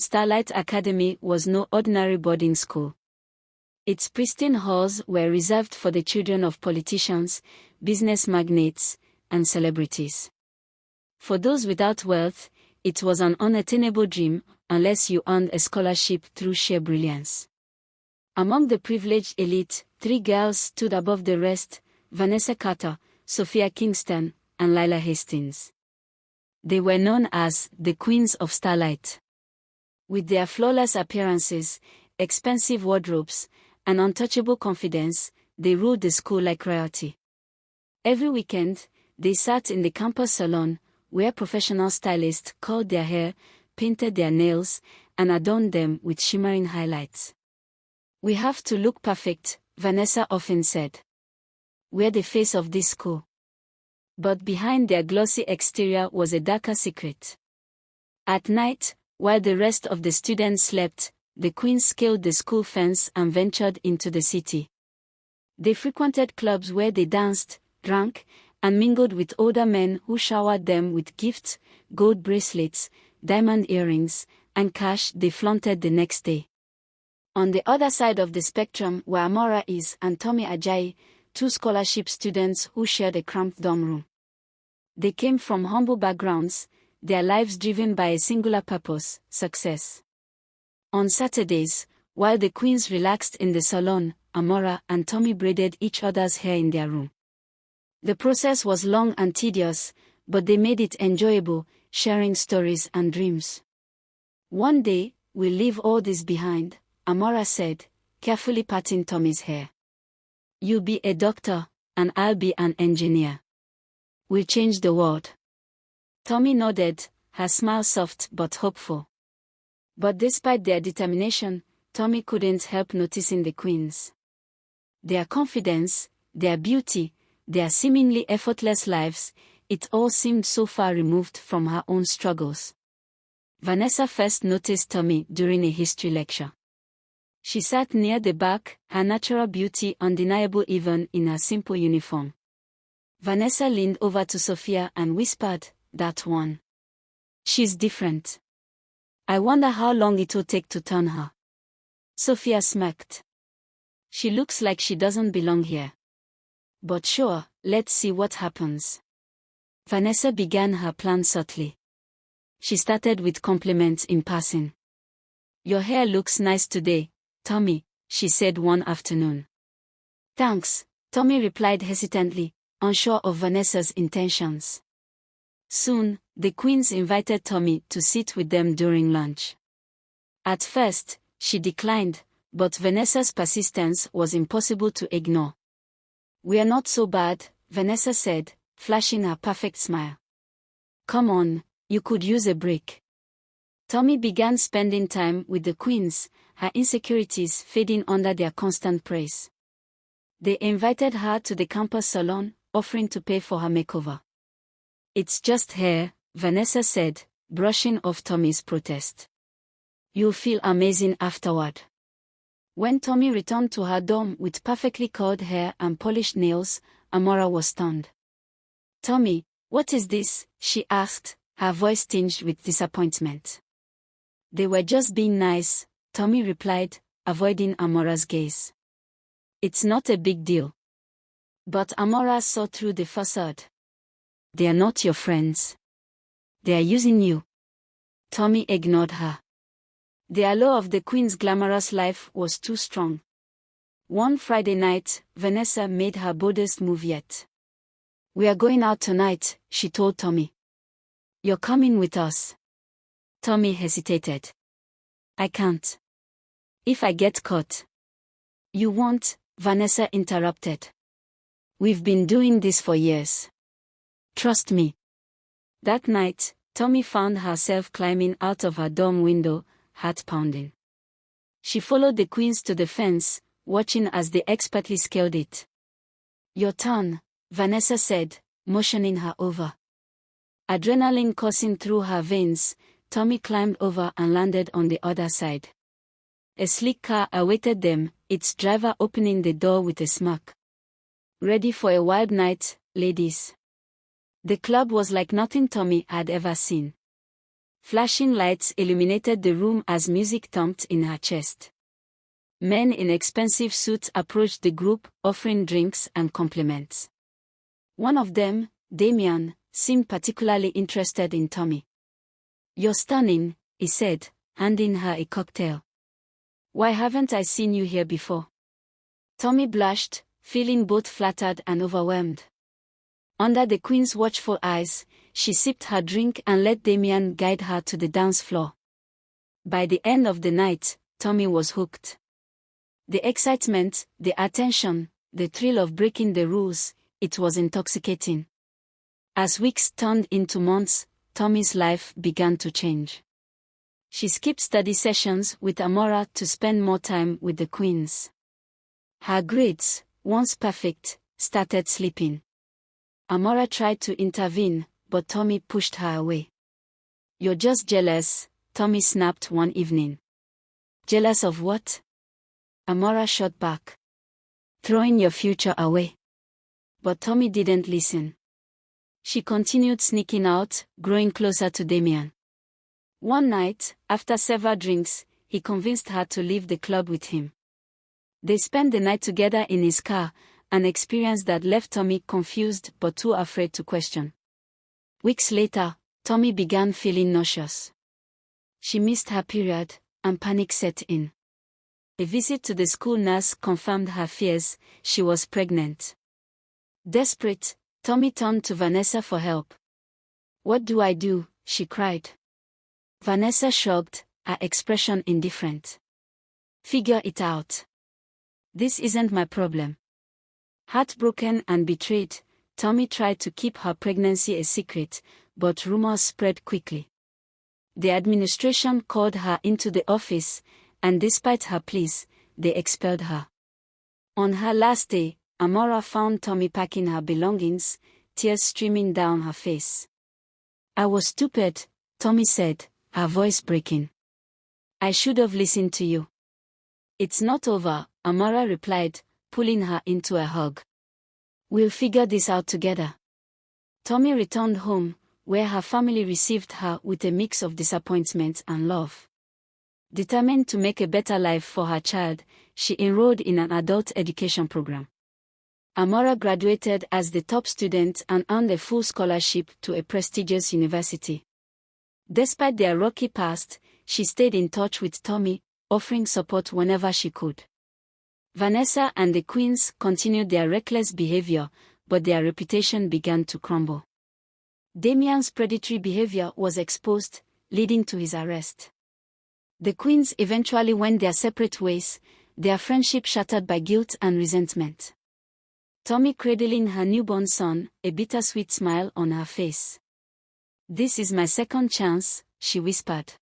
Starlight Academy was no ordinary boarding school. Its pristine halls were reserved for the children of politicians, business magnates, and celebrities. For those without wealth, it was an unattainable dream, unless you earned a scholarship through sheer brilliance. Among the privileged elite, 3 girls stood above the rest: Vanessa Carter, Sophia Kingston, and Lila Hastings. They were known as the Queens of Starlight. With their flawless appearances, expensive wardrobes, and untouchable confidence, they ruled the school like royalty. Every weekend, they sat in the campus salon, where professional stylists curled their hair, painted their nails, and adorned them with shimmering highlights. "We have to look perfect," Vanessa often said. "We're the face of this school." But behind their glossy exterior was a darker secret. At night, while the rest of the students slept, the queens scaled the school fence and ventured into the city. They frequented clubs where they danced, drank, and mingled with older men who showered them with gifts, gold bracelets, diamond earrings, and cash they flaunted the next day. On the other side of the spectrum were Amora Is and Tommy Ajayi, 2 scholarship students who shared a cramped dorm room. They came from humble backgrounds, their lives driven by a singular purpose: success. On Saturdays, while the queens relaxed in the salon, Amora and Tommy braided each other's hair in their room. The process was long and tedious, but they made it enjoyable, sharing stories and dreams. "One day, we'll leave all this behind," Amora said, carefully parting Tommy's hair. "You'll be a doctor, and I'll be an engineer. We'll change the world." Tommy nodded, her smile soft but hopeful. But despite their determination, Tommy couldn't help noticing the queens. Their confidence, their beauty, their seemingly effortless lives, it all seemed so far removed from her own struggles. Vanessa first noticed Tommy during a history lecture. She sat near the back, her natural beauty undeniable even in her simple uniform. Vanessa leaned over to Sophia and whispered, "That one. She's different. I wonder how long it'll take to turn her." Sophia smirked. "She looks like she doesn't belong here. But sure, let's see what happens." Vanessa began her plan subtly. She started with compliments in passing. "Your hair looks nice today, Tommy," she said one afternoon. "Thanks," Tommy replied hesitantly, unsure of Vanessa's intentions. Soon, the queens invited Tommy to sit with them during lunch. At first, she declined, but Vanessa's persistence was impossible to ignore. "We're not so bad," Vanessa said, flashing her perfect smile. "Come on, you could use a break." Tommy began spending time with the queens, her insecurities fading under their constant praise. They invited her to the campus salon, offering to pay for her makeover. "It's just hair," Vanessa said, brushing off Tommy's protest. "You'll feel amazing afterward." When Tommy returned to her dorm with perfectly curled hair and polished nails, Amora was stunned. "Tommy, what is this?" she asked, her voice tinged with disappointment. "They were just being nice," Tommy replied, avoiding Amora's gaze. "It's not a big deal." But Amora saw through the facade. "They are not your friends. They are using you." Tommy ignored her. The allure of the queen's glamorous life was too strong. One Friday night, Vanessa made her boldest move yet. "We are going out tonight," she told Tommy. "You're coming with us." Tommy hesitated. "I can't. If I get caught." "You won't," Vanessa interrupted. "We've been doing this for years. Trust me." That night, Tommy found herself climbing out of her dorm window, heart pounding. She followed the queens to the fence, watching as they expertly scaled it. "Your turn," Vanessa said, motioning her over. Adrenaline coursing through her veins, Tommy climbed over and landed on the other side. A sleek car awaited them, its driver opening the door with a smirk. "Ready for a wild night, ladies?" The club was like nothing Tommy had ever seen. Flashing lights illuminated the room as music thumped in her chest. Men in expensive suits approached the group, offering drinks and compliments. One of them, Damian, seemed particularly interested in Tommy. "You're stunning," he said, handing her a cocktail. "Why haven't I seen you here before?" Tommy blushed, feeling both flattered and overwhelmed. Under the Queen's watchful eyes, she sipped her drink and let Damian guide her to the dance floor. By the end of the night, Tommy was hooked. The excitement, the attention, the thrill of breaking the rules, it was intoxicating. As weeks turned into months, Tommy's life began to change. She skipped study sessions with Amora to spend more time with the Queens. Her grades, once perfect, started slipping. Amora tried to intervene, but Tommy pushed her away. "You're just jealous," Tommy snapped one evening. "Jealous of what?" Amora shot back. "Throwing your future away." But Tommy didn't listen. She continued sneaking out, growing closer to Damian. One night, after several drinks, he convinced her to leave the club with him. They spent the night together in his car, an experience that left Tommy confused but too afraid to question. Weeks later, Tommy began feeling nauseous. She missed her period, and panic set in. A visit to the school nurse confirmed her fears: she was pregnant. Desperate, Tommy turned to Vanessa for help. "What do I do?" she cried. Vanessa shrugged, her expression indifferent. "Figure it out. This isn't my problem." Heartbroken and betrayed, Tommy tried to keep her pregnancy a secret, but rumors spread quickly. The administration called her into the office, and despite her pleas, they expelled her. On her last day, Amora found Tommy packing her belongings, tears streaming down her face. "I was stupid," Tommy said, her voice breaking. "I should have listened to you." "It's not over," Amora replied, pulling her into a hug. "We'll figure this out together." Tommy returned home, where her family received her with a mix of disappointment and love. Determined to make a better life for her child, she enrolled in an adult education program. Amora graduated as the top student and earned a full scholarship to a prestigious university. Despite their rocky past, she stayed in touch with Tommy, offering support whenever she could. Vanessa and the Queens continued their reckless behavior, but their reputation began to crumble. Damian's predatory behavior was exposed, leading to his arrest. The Queens eventually went their separate ways, their friendship shattered by guilt and resentment. Tommy cradling her newborn son, a bittersweet smile on her face. "This is my second chance," she whispered.